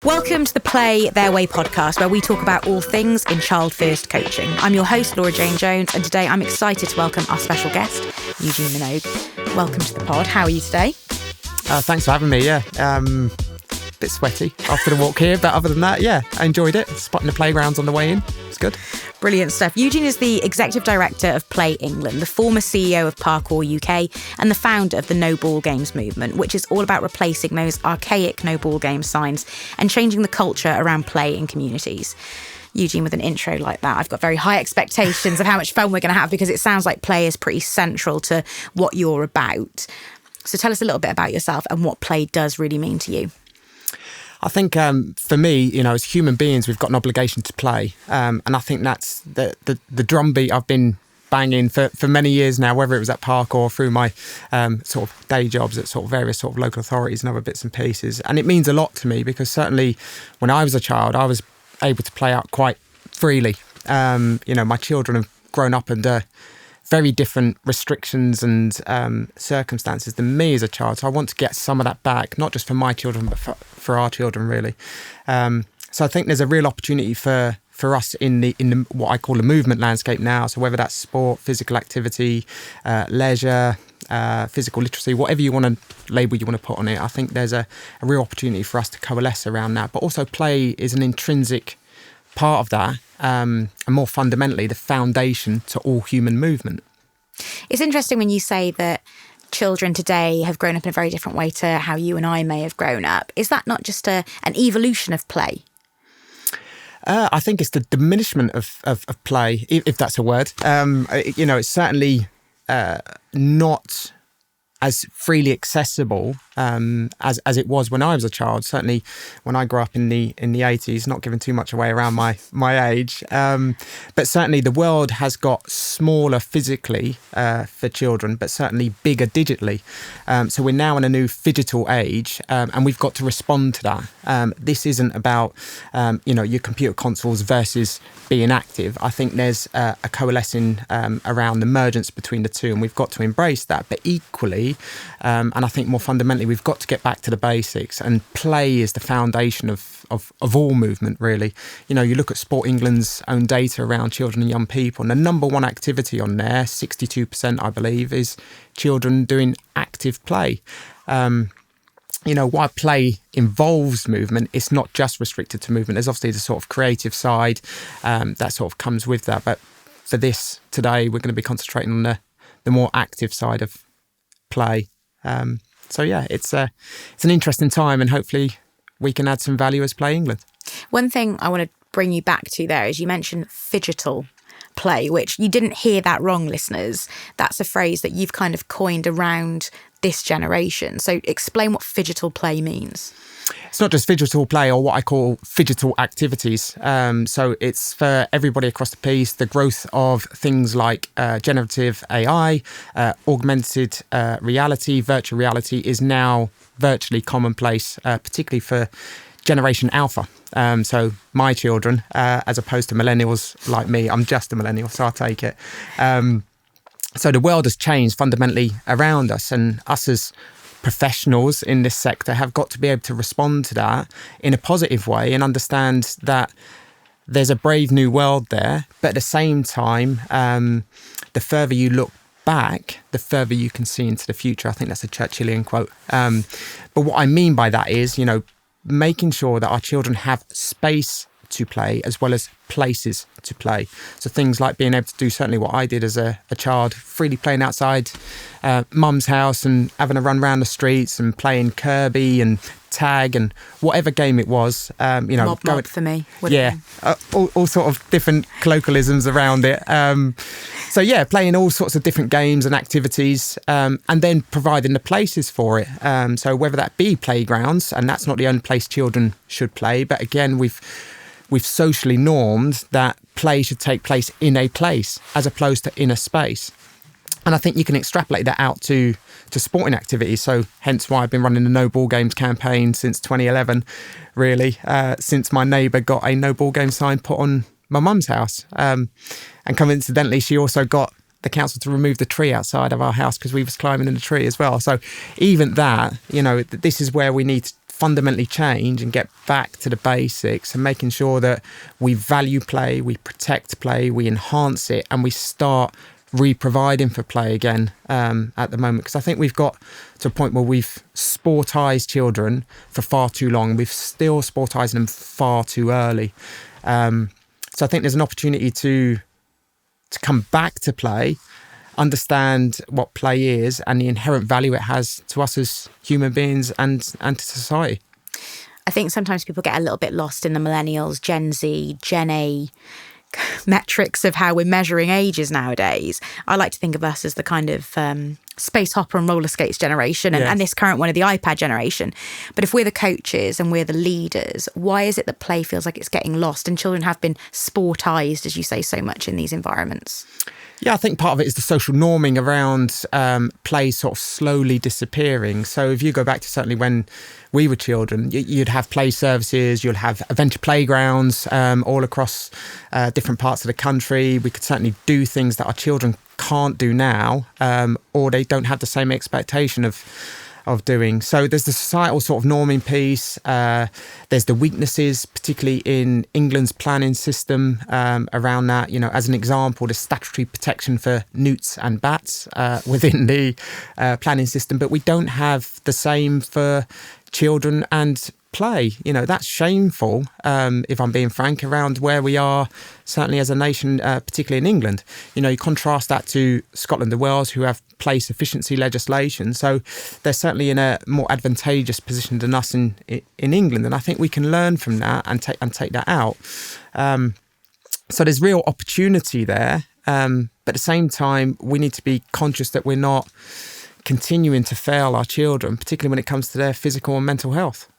Welcome to the Play Their Way podcast, where we talk about all things in child-first coaching. I'm your host, Laura Jane Jones, and today I'm excited to welcome our special guest, Eugene Minogue. Welcome to the pod. How are you today? Thanks for having me, bit sweaty after the walk here, but other than that, I enjoyed it. Spotting the playgrounds on the way in. It's good. Brilliant stuff. Eugene is the Executive Director of Play England, the former CEO of Parkour UK, and the founder of the No Ball Games movement, which is all about replacing those archaic no ball game signs and changing the culture around play in communities. Eugene, with an intro like that, I've got very high expectations of how much fun we're going to have, because it sounds like play is pretty central to what you're about. So tell us a little bit about yourself and what play does really mean to you. I think for me, as human beings, we've got an obligation to play. And I think that's the drumbeat I've been banging for many years now, whether it was at Parkour or through my sort of day jobs at sort of various sort of local authorities and other bits and pieces. And it means a lot to me, because certainly when I was a child, I was able to play out quite freely. My children have grown up under very different restrictions and circumstances than me as a child. So I want to get some of that back, not just for my children, but for our children, really. So I think there's a real opportunity for us in the what I call the movement landscape now. So whether that's sport, physical activity, leisure, physical literacy, whatever you want to label you want to put on it, I think there's a real opportunity for us to coalesce around that. But also play is an intrinsic part of that, and more fundamentally, the foundation to all human movement. It's interesting when you say that children today have grown up in a very different way to how you and I may have grown up. Is that not just an evolution of play? I think it's the diminishment of play, if that's a word. It's certainly not as freely accessible as it was when I was a child. Certainly when I grew up in the 80s, not giving too much away around my age. But certainly the world has got smaller physically for children, but certainly bigger digitally. So we're now in a new phygital age, and we've got to respond to that. This isn't about, your computer consoles versus being active. I think there's a coalescing around the mergence between the two, and we've got to embrace that. But equally, and I think more fundamentally, we've got to get back to the basics, and play is the foundation of all movement, really. You look at Sport England's own data around children and young people, and the number one activity on there, 62%, I believe, is children doing active play. While play involves movement, it's not just restricted to movement. There's obviously the sort of creative side that sort of comes with that. But for this today, we're going to be concentrating on the more active side of play. It's an interesting time, and hopefully we can add some value as Play England. One thing I want to bring you back to there is you mentioned phygital play, which you didn't hear that wrong, listeners. That's a phrase that you've kind of coined around this generation. So explain what phygital play means. It's not just phygital play, or what I call phygital activities. So it's for everybody across the piece. The growth of things like generative AI, augmented reality, virtual reality is now virtually commonplace, particularly for Generation Alpha. So my children, as opposed to millennials like me, I'm just a millennial, so I'll take it. So the world has changed fundamentally around us, and us as professionals in this sector have got to be able to respond to that in a positive way and understand that there's a brave new world there. But at the same time, the further you look back, the further you can see into the future. I think that's a Churchillian quote. But what I mean by that is, making sure that our children have space to play as well as places to play. So things like being able to do certainly what I did as a child, freely playing outside mum's house and having a run around the streets and playing Kirby and tag and whatever game it was. Mob for me. All sort of different colloquialisms around it. Playing all sorts of different games and activities, and then providing the places for it. So whether that be playgrounds, and that's not the only place children should play, but again, we've socially normed that play should take place in a place as opposed to in a space. And I think you can extrapolate that out to sporting activities. So hence why I've been running the No Ball Games campaign since 2011, really, since my neighbour got a no ball game sign put on my mum's house. And coincidentally, she also got the council to remove the tree outside of our house because we was climbing in the tree as well. So even that, this is where we need fundamentally change and get back to the basics and making sure that we value play, we protect play, we enhance it, and we start re-providing for play again at the moment. Because I think we've got to a point where we've sportised children for far too long. We've still sportised them far too early. So I think there's an opportunity to come back to play, understand what play is and the inherent value it has to us as human beings and to society. I think sometimes people get a little bit lost in the millennials, Gen Z, Gen A metrics of how we're measuring ages nowadays. I like to think of us as the kind of space hopper and roller skates generation and this current one of the iPad generation. But if we're the coaches and we're the leaders, why is it that play feels like it's getting lost and children have been sportised, as you say, so much in these environments? Yeah, I think part of it is the social norming around play sort of slowly disappearing. So if you go back to certainly when we were children, you'd have play services, you'll have adventure playgrounds all across different parts of the country. We could certainly do things that our children can't do now, or they don't have the same expectation of doing. So there's the societal sort of norming piece. There's the weaknesses, particularly in England's planning system around that. You know, as an example, the statutory protection for newts and bats within the planning system, but we don't have the same for children and play. You know, that's shameful, if I'm being frank, around where we are, certainly as a nation, particularly in England. You know, you contrast that to Scotland and Wales, who have play sufficiency legislation. So they're certainly in a more advantageous position than us in England. And I think we can learn from that and take that out. So there's real opportunity there. But at the same time, we need to be conscious that we're not continuing to fail our children, particularly when it comes to their physical and mental health.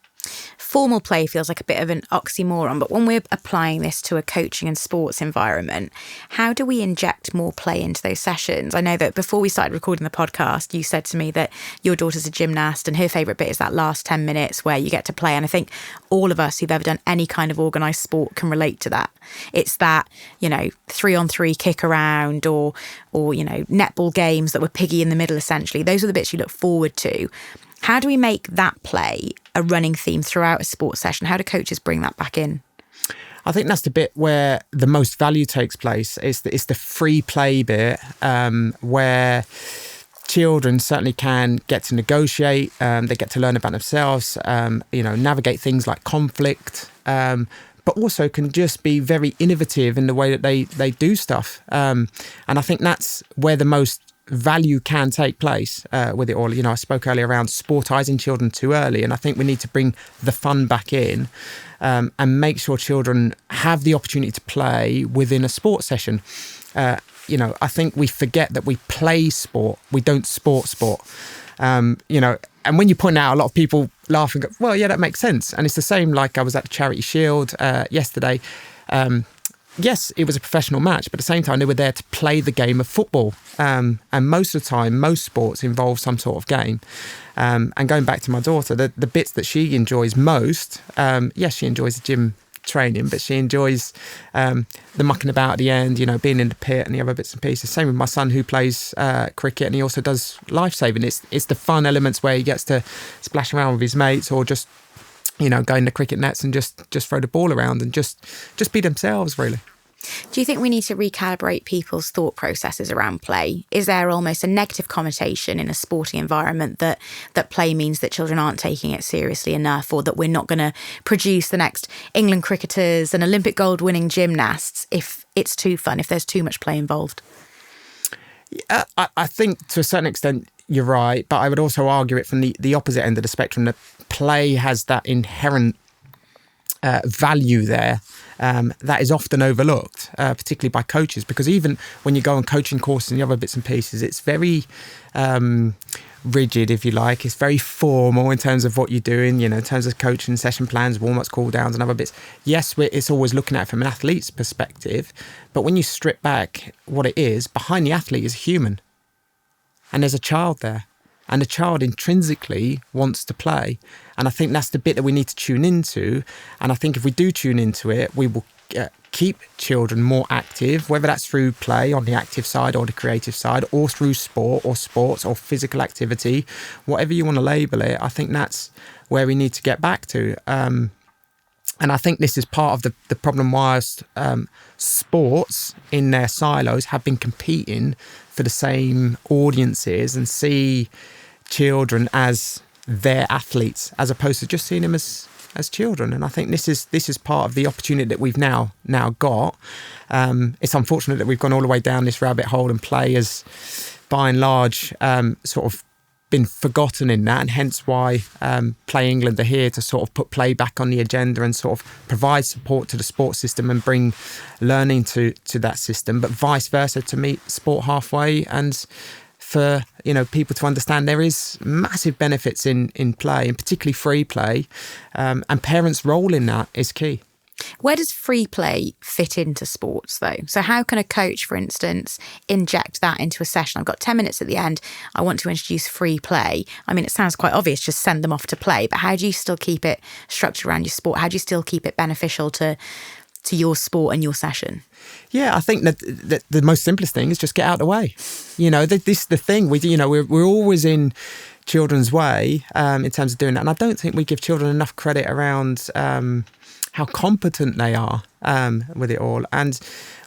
Formal play feels like a bit of an oxymoron, but when we're applying this to a coaching and sports environment, how do we inject more play into those sessions? I know that before we started recording the podcast, you said to me that your daughter's a gymnast and her favourite bit is that last 10 minutes where you get to play. And I think all of us who've ever done any kind of organised sport can relate to that. It's that, you know, 3-on-3 kick around or, you know, netball games that were piggy in the middle, essentially. Those are the bits you look forward to. How do we make that play a running theme throughout a sports session? How do coaches bring that back in? I think that's the bit where the most value takes place. It's the free play bit where children certainly can get to negotiate. They get to learn about themselves, you know, navigate things like conflict, but also can just be very innovative in the way that they do stuff. And I think that's where the most value can take place with it all. You know, I spoke earlier around sportising children too early, and I think we need to bring the fun back in and make sure children have the opportunity to play within a sports session. You know, I think we forget that we play sport, we don't sport. You know, and when you point out, a lot of people laugh and go, well, yeah, that makes sense. And it's the same, like I was at the Charity Shield yesterday. Yes, it was a professional match, but at the same time, they were there to play the game of football. And most of the time, most sports involve some sort of game. And going back to my daughter, the bits that she enjoys most, yes, she enjoys the gym training, but she enjoys the mucking about at the end, you know, being in the pit and the other bits and pieces. Same with my son, who plays cricket, and he also does life-saving. It's the fun elements where he gets to splash around with his mates or just, you know, go in the cricket nets and just throw the ball around and just be themselves, really. Do you think we need to recalibrate people's thought processes around play? Is there almost a negative connotation in a sporting environment that play means that children aren't taking it seriously enough, or that we're not going to produce the next England cricketers and Olympic gold winning gymnasts if it's too fun, if there's too much play involved? Yeah, I think to a certain extent you're right, but I would also argue it from the opposite end of the spectrum, that play has that inherent value there that is often overlooked, particularly by coaches, because even when you go on coaching courses and the other bits and pieces, it's very rigid, if you like. It's very formal in terms of what you're doing, you know, in terms of coaching session plans, warm-ups, cool-downs and other bits. Yes, it's always looking at it from an athlete's perspective, but when you strip back what it is, behind the athlete is a human. And there's a child there. And the child intrinsically wants to play. And I think that's the bit that we need to tune into. And I think if we do tune into it, we will keep children more active, whether that's through play on the active side or the creative side, or through sport or sports or physical activity, whatever you want to label it. I think that's where we need to get back to. And I think this is part of the problem whilst sports in their silos have been competing for the same audiences and see children as their athletes as opposed to just seeing them as children. And I think this is part of the opportunity that we've now got. It's unfortunate that we've gone all the way down this rabbit hole, and play has by and large sort of been forgotten in that, and hence why Play England are here to sort of put play back on the agenda and sort of provide support to the sports system and bring learning to that system, but vice versa, to meet sport halfway, and for people to understand there is massive benefits in play, and particularly free play, and parents' role in that is key. Where does free play fit into sports, though? So how can a coach, for instance, inject that into a session? I've got 10 minutes at the end. I want to introduce free play. I mean, it sounds quite obvious, just send them off to play. But how do you still keep it structured around your sport? How do you still keep it beneficial to your sport and your session? Yeah, I think that the most simplest thing is just get out of the way. This is the thing. We're always in children's way in terms of doing that. And I don't think we give children enough credit around how competent they are with it all. And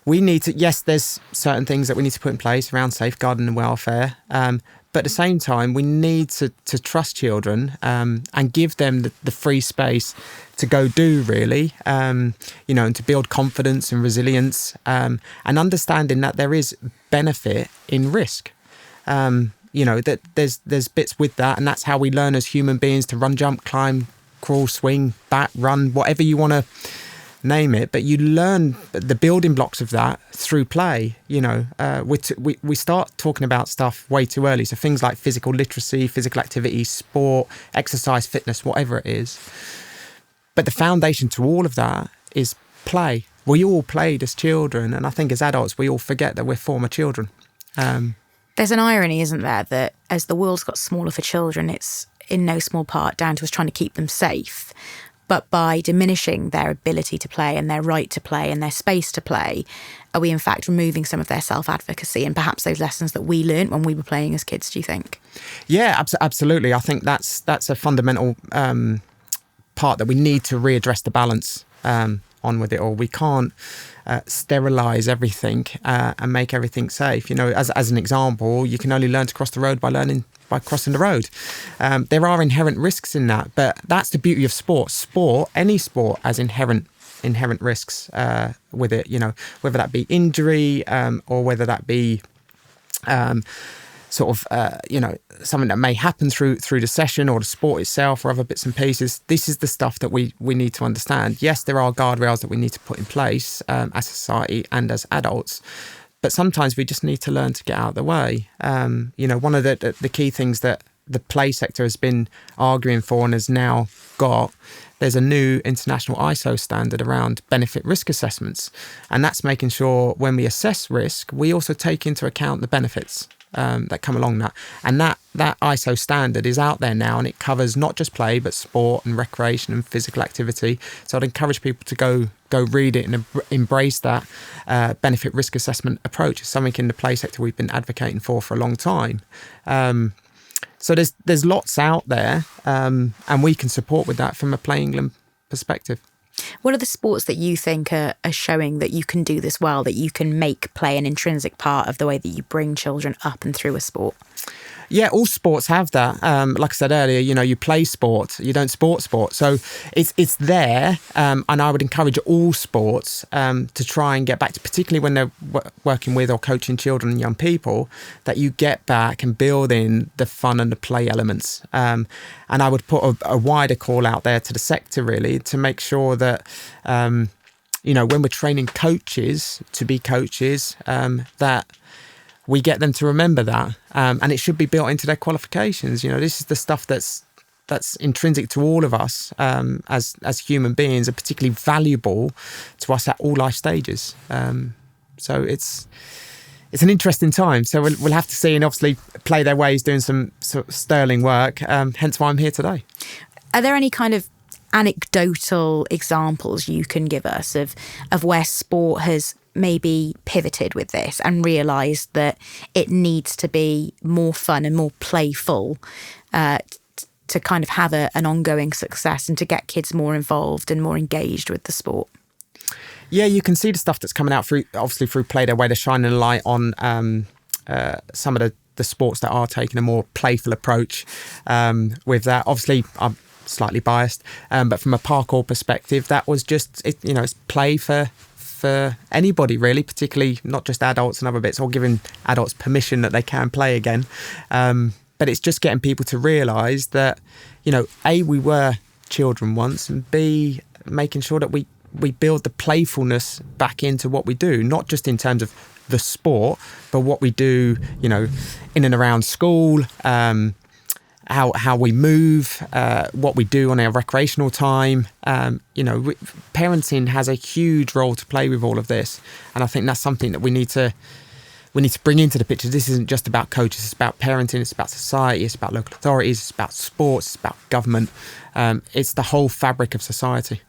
we need to, yes, there's certain things that we need to put in place around safeguarding and welfare. But at the same time, we need to trust children and give them the free space to go do, really, and to build confidence and resilience, and understanding that there is benefit in risk. That there's bits with that, and that's how we learn as human beings to run, jump, climb, crawl, swing, bat, run, whatever you want to name it. But you learn the building blocks of that through play. We start talking about stuff way too early. So things like physical literacy, physical activity, sport, exercise, fitness, whatever it is. But the foundation to all of that is play. We all played as children, and I think as adults we all forget that we're former children. There's an irony, isn't there, that as the world's got smaller for children, it's in no small part down to us trying to keep them safe. But by diminishing their ability to play and their right to play and their space to play, are we in fact removing some of their self-advocacy and perhaps those lessons that we learnt when we were playing as kids, do you think? Yeah, absolutely. I think that's a fundamental part that we need to readdress the balance on with it all. We can't sterilise everything and make everything safe. As an example, you can only learn to cross the road by crossing the road. There are inherent risks in that, but that's the beauty of sport. Any sport has inherent risks with it, whether that be injury or whether that be something that may happen through the session or the sport itself or other bits and pieces. This is the stuff that we need to understand. Yes, there are guardrails that we need to put in place as society and as adults, but sometimes we just need to learn to get out of the way. One of the key things that the play sector has been arguing for and has now got, there's a new international ISO standard around benefit risk assessments. And that's making sure when we assess risk, we also take into account the benefits that come along that. And that ISO standard is out there now, and it covers not just play, but sport and recreation and physical activity. So I'd encourage people to go read it and embrace that benefit risk assessment approach. It's something in the play sector we've been advocating for a long time. So there's lots out there, and we can support with that from a Play England perspective. What are the sports that you think are showing that you can do this well, that you can make play an intrinsic part of the way that you bring children up and through a sport? Yeah, all sports have that. Like I said earlier, you play sport, you don't sport. So it's there, and I would encourage all sports to try and get back to, particularly when they're working with or coaching children and young people, that you get back and build in the fun and the play elements. And I would put a wider call out there to the sector, really, to make sure that when we're training coaches to be coaches, that we get them to remember that, and it should be built into their qualifications. This is the stuff that's intrinsic to all of us as human beings, and particularly valuable to us at all life stages. So it's an interesting time. So we'll have to see, and obviously Play their ways doing some sort of sterling work. Hence why I'm here today. Are there any kind of anecdotal examples you can give us of where sport has maybe pivoted with this and realised that it needs to be more fun and more playful to kind of have an ongoing success and to get kids more involved and more engaged with the sport? Yeah, you can see the stuff that's coming out through Play Their Way. They're shining a light on some of the sports that are taking a more playful approach with that. Obviously, I'm slightly biased, but from a parkour perspective, that was just it's play for anybody really, particularly not just adults and other bits, or giving adults permission that they can play again. But it's just getting people to realise that A, we were children once, and B, making sure that we build the playfulness back into what we do, not just in terms of the sport, but what we do, in and around school, how we move, what we do on our recreational time. Parenting has a huge role to play with all of this, and I think that's something that we need to bring into the picture. This isn't just about coaches; it's about parenting, it's about society, it's about local authorities, it's about sports, it's about government. It's the whole fabric of society.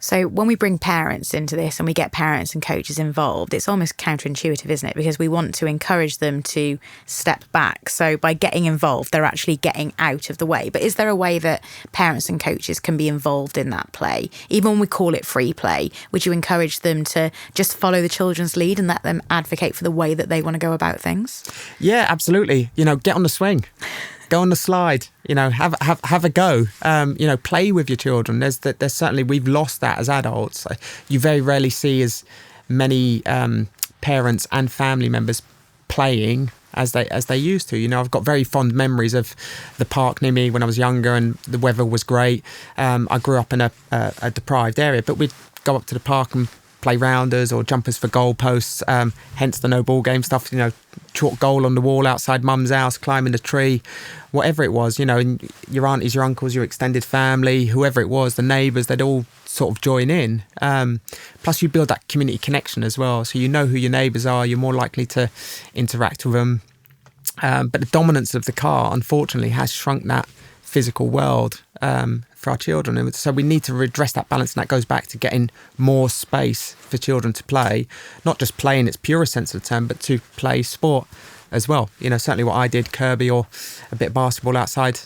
So when we bring parents into this and we get parents and coaches involved, it's almost counterintuitive, isn't it? Because we want to encourage them to step back. So by getting involved, they're actually getting out of the way. But is there a way that parents and coaches can be involved in that play? Even when we call it free play, would you encourage them to just follow the children's lead and let them advocate for the way that they want to go about things? Yeah, absolutely. Get on the swing. Go on the slide, have a go, play with your children. There's certainly, we've lost that as adults. You very rarely see as many parents and family members playing as they used to. I've got very fond memories of the park near me when I was younger, and the weather was great. I grew up in a deprived area, but we'd go up to the park and play rounders or jumpers for goalposts, hence the no ball game stuff, chalk goal on the wall outside mum's house, climbing the tree, whatever it was, and your aunties, your uncles, your extended family, whoever it was, the neighbours, they'd all sort of join in. Plus you build that community connection as well, so you know who your neighbours are, you're more likely to interact with them. But the dominance of the car, unfortunately, has shrunk that physical world for our children, and so we need to redress that balance, and that goes back to getting more space for children to play, not just play in its purest sense of the term, but to play sport as well. Certainly what I did, Kirby or a bit of basketball outside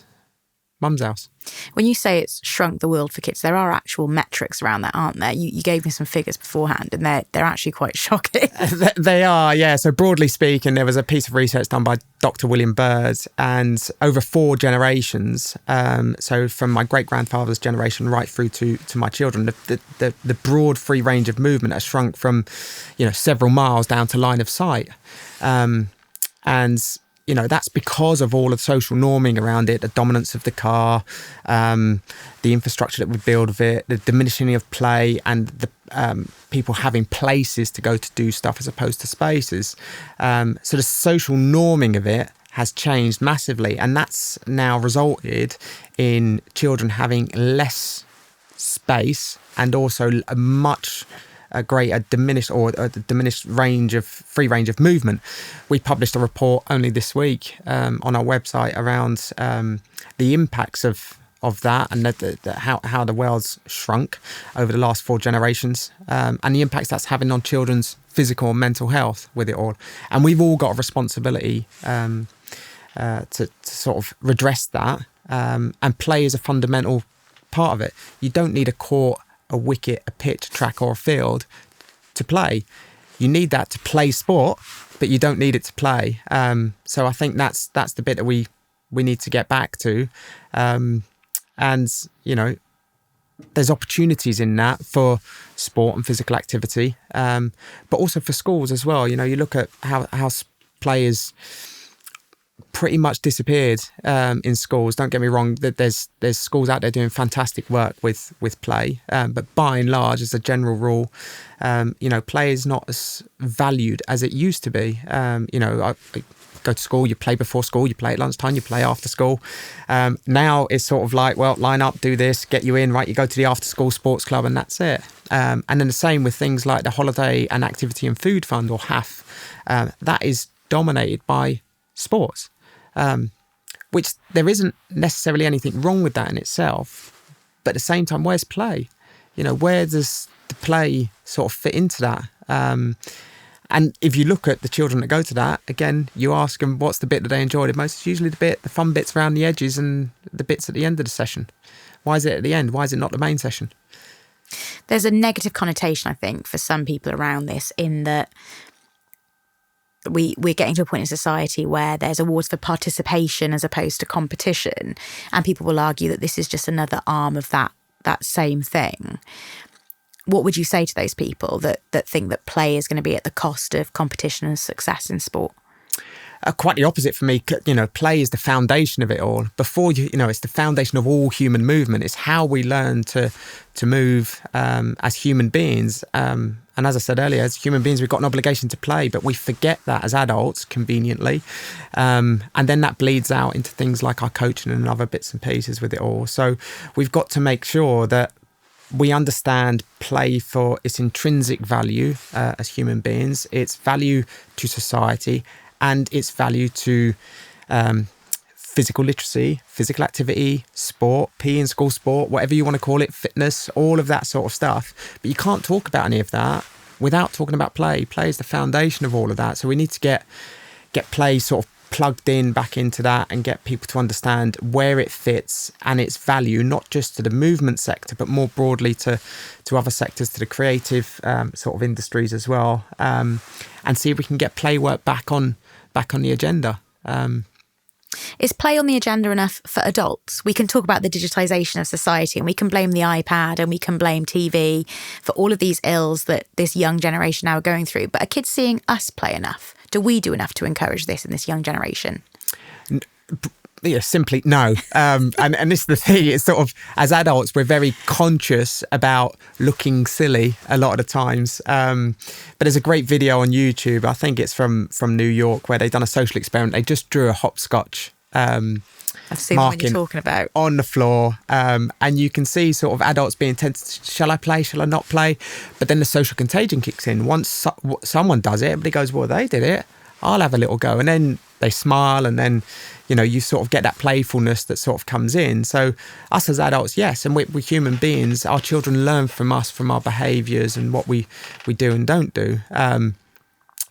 mum's house. When you say it's shrunk the world for kids, there are actual metrics around that, aren't there? You gave me some figures beforehand, and they're actually quite shocking. They are, yeah. So broadly speaking, there was a piece of research done by Dr. William Bird, and over 4 generations, so from my great-grandfather's generation right through to my children, the broad free range of movement has shrunk from, several miles down to line of sight. And that's because of all of the social norming around it, the dominance of the car, the infrastructure that we build with it, the diminishing of play, and the people having places to go to do stuff as opposed to spaces. So the social norming of it has changed massively, and that's now resulted in children having less space and also a much greater diminished free range of movement. We published a report only this week on our website around the impacts of that, and how the world's shrunk over the last 4 generations, and the impacts that's having on children's physical and mental health with it all. And we've all got a responsibility to sort of redress that, and play is a fundamental part of it. You don't need a court, a wicket, a pitch, a track or a field to play. You need that to play sport, but you don't need it to play. So I think that's the bit that we need to get back to. And, there's opportunities in that for sport and physical activity, but also for schools as well. You look at how players pretty much disappeared in schools. Don't get me wrong, that there's schools out there doing fantastic work with play, but by and large, as a general rule, play is not as valued as it used to be. I go to school, you play before school, you play at lunchtime, you play after school. Now it's sort of like, well, line up, do this, get you in, right? You go to the after school sports club and that's it. And then the same with things like the Holiday and Activity and Food Fund, or HAF. That is dominated by sports. Which there isn't necessarily anything wrong with that in itself, but at the same time, where's play? Where does the play sort of fit into that? And if you look at the children that go to that, again, you ask them what's the bit that they enjoy the most. It's usually the fun bits around the edges and the bits at the end of the session. Why is it at the end? Why is it not the main session? There's a negative connotation, I think, for some people around this, in that we're getting to a point in society where there's awards for participation as opposed to competition. And people will argue that this is just another arm of that same thing. What would you say to those people that think that play is going to be at the cost of competition and success in sport? Quite the opposite for me. Play is the foundation of it all. Before it's the foundation of all human movement. It's how we learn to move as human beings. And as I said earlier, as human beings, we've got an obligation to play, but we forget that as adults, conveniently. And then that bleeds out into things like our coaching and other bits and pieces with it all. So we've got to make sure that we understand play for its intrinsic value as human beings, its value to society, and its value to physical literacy, physical activity, sport, PE in school sport, whatever you want to call it, fitness, all of that sort of stuff. But you can't talk about any of that without talking about play. Play is the foundation of all of that. So we need to get play sort of plugged in back into that and get people to understand where it fits and its value, not just to the movement sector, but more broadly to other sectors, to the creative sort of industries as well, and see if we can get play work back on the agenda. Is play on the agenda enough for adults? We can talk about the digitisation of society and we can blame the iPad and we can blame TV for all of these ills that this young generation now are going through. But are kids seeing us play enough? Do we do enough to encourage this in this young generation? Yeah, simply no. And this is the thing, it's sort of, as adults, we're very conscious about looking silly a lot of the times. But there's a great video on YouTube, I think it's from New York, where they've done a social experiment. They just drew a hopscotch I've seen what you're talking about on the floor, and you can see sort of adults being tempted, shall I play, shall I not play? But then the social contagion kicks in. Once someone does it, everybody goes, well, they did it, I'll have a little go. And then they smile, and then you sort of get that playfulness that sort of comes in. So us as adults, yes, and we're human beings. Our children learn from us, from our behaviours and what we do and don't do.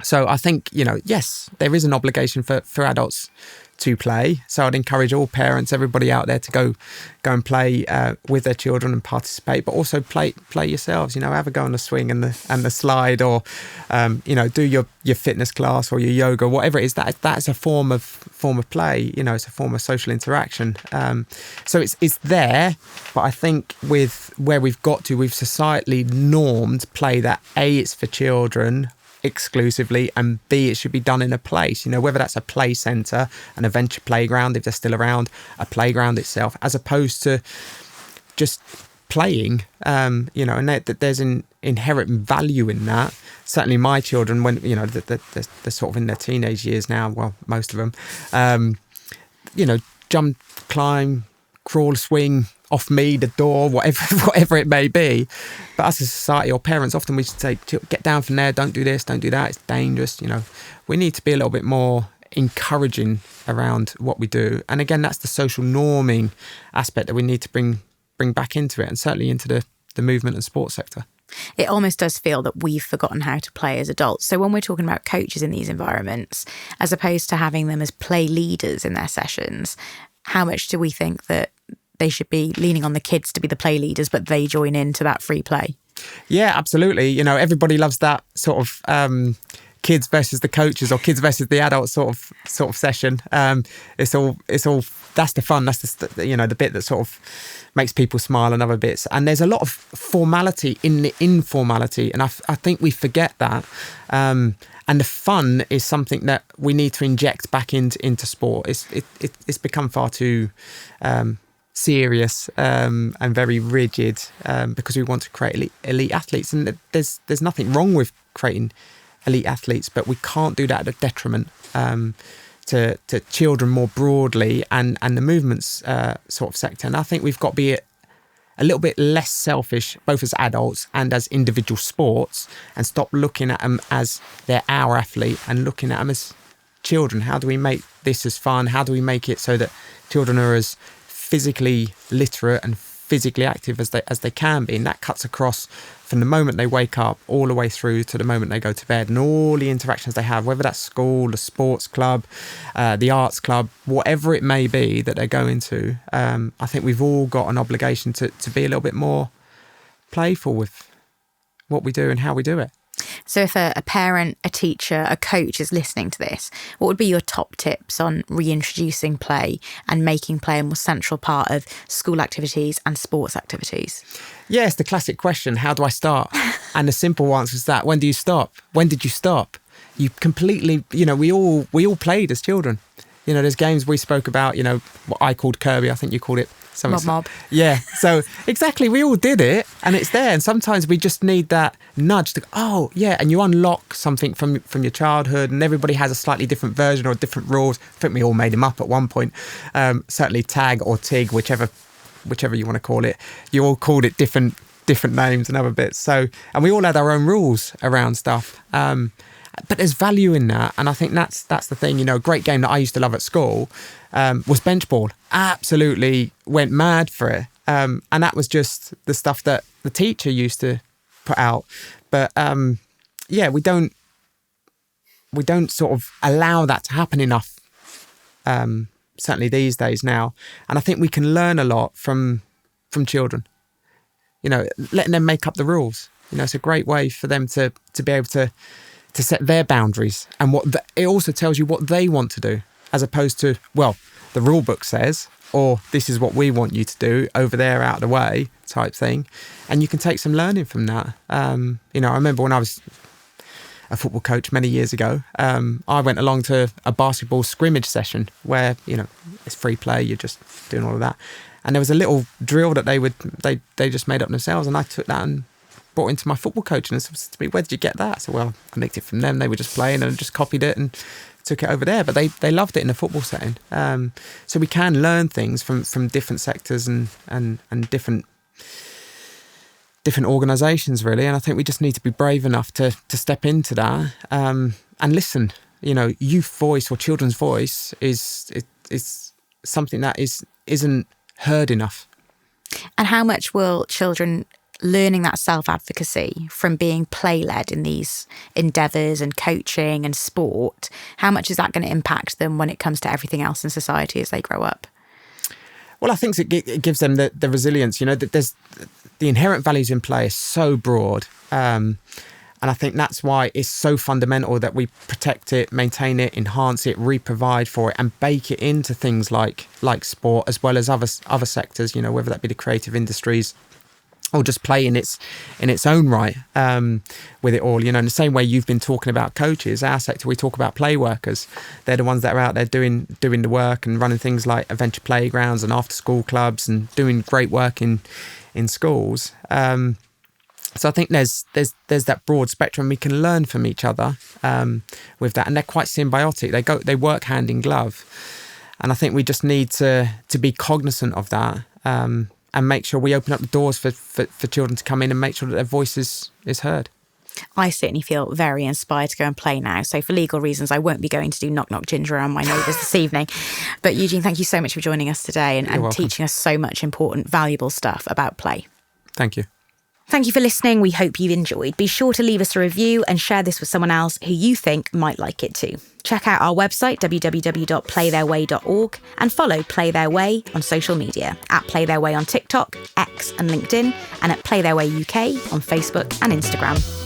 So I think, yes, there is an obligation for adults to play. So I'd encourage all parents, everybody out there, to go and play with their children and participate, but also play yourselves. Have a go on the swing and the slide, or do your fitness class or your yoga, whatever it is. That's a form of play. It's a form of social interaction. So it's there, but I think with where we've got to, we've societally normed play that A, it's for children exclusively, and B, it should be done in a place, whether that's a play centre, an adventure playground if they're still around, a playground itself, as opposed to just playing, and there's an inherent value in that. Certainly my children, when they're sort of in their teenage years now, well, most of them, jump, climb, crawl, swing, off me, the door, whatever it may be. But as a society or parents, often we say, get down from there, don't do this, don't do that, it's dangerous. We need to be a little bit more encouraging around what we do. And again, that's the social norming aspect that we need to bring back into it, and certainly into the movement and sports sector. It almost does feel that we've forgotten how to play as adults. So when we're talking about coaches in these environments, as opposed to having them as play leaders in their sessions, how much do we think that they should be leaning on the kids to be the play leaders, but they join into that free play? Yeah, absolutely. Everybody loves that sort of kids versus the coaches, or kids versus the adults sort of session. It's all that's the fun. That's the bit that sort of makes people smile and other bits. And there's a lot of formality in the informality, and I think we forget that. And the fun is something that we need to inject back into sport. It's become far too serious and very rigid because we want to create elite athletes, and there's nothing wrong with creating elite athletes, but we can't do that at a detriment to children more broadly and the movements sort of sector. And I think we've got to be a little bit less selfish, both as adults and as individual sports, and stop looking at them as they're our athlete and looking at them as children. How do we make this as fun? How do we make it so that children are as physically literate and physically active as they can be. And that cuts across from the moment they wake up all the way through to the moment they go to bed, and all the interactions they have, whether that's school, the sports club, the arts club, whatever it may be that they're going to. I think we've all got an obligation to be a little bit more playful with what we do and how we do it. So if a parent, a teacher, a coach is listening to this, what would be your top tips on reintroducing play and making play a more central part of school activities and sports activities? Yeah, it's the classic question, how do I start? And the simple answer is that, when do you stop? When did you stop? You completely, we all played as children. There's games we spoke about, what I called Kirby, I think you called it something. Mob. Yeah, so exactly, we all did it, and it's there. And sometimes we just need that nudge to go, oh, yeah, and you unlock something from your childhood, and everybody has a slightly different version or different rules. I think we all made them up at one point. Certainly tag or TIG, whichever you want to call it. You all called it different names and other bits. So, and we all had our own rules around stuff. But there's value in that, and I think that's the thing. A great game that I used to love at school was bench ball. Absolutely went mad for it, and that was just the stuff that the teacher used to put out. But we don't sort of allow that to happen enough. Certainly these days now, and I think we can learn a lot from children. Letting them make up the rules. It's a great way for them to be able to set their boundaries, and it also tells you what they want to do, as opposed to, well, the rule book says, or this is what we want you to do over there out of the way type thing. And you can take some learning from that. I remember when I was a football coach many years ago, I went along to a basketball scrimmage session where, it's free play, you're just doing all of that. And there was a little drill that they just made up themselves, and I took that and brought into my football coaching and said to me, where did you get that? So, well, I nicked it from them. They were just playing and just copied it and took it over there. But they loved it in a football setting. So we can learn things from different sectors and different organisations, really. And I think we just need to be brave enough to step into that and listen. Youth voice or children's voice is something that isn't heard enough. And how much will children learning that self-advocacy from being play-led in these endeavours and coaching and sport, how much is that going to impact them when it comes to everything else in society as they grow up? Well, I think it gives them the resilience. That there's the inherent values in play is so broad. And I think that's why it's so fundamental that we protect it, maintain it, enhance it, re-provide for it, and bake it into things like sport, as well as other sectors, whether that be the creative industries, or just play in its own right with it all. In the same way you've been talking about coaches, our sector, we talk about play workers. They're the ones that are out there doing the work and running things like adventure playgrounds and after school clubs and doing great work in schools. So I think there's that broad spectrum. We can learn from each other with that, and they're quite symbiotic. They work hand in glove, and I think we just need to be cognizant of that. And make sure we open up the doors for children to come in and make sure that their voice is heard. I certainly feel very inspired to go and play now. So for legal reasons, I won't be going to do knock knock ginger on my neighbours this evening. But Eugene, thank you so much for joining us today and teaching us so much important, valuable stuff about play. Thank you. Thank you for listening. We hope you've enjoyed. Be sure to leave us a review and share this with someone else who you think might like it too. Check out our website, www.playtheirway.org, and follow Play Their Way on social media, at Play Their Way on TikTok, X and LinkedIn, and at Play Their Way UK on Facebook and Instagram.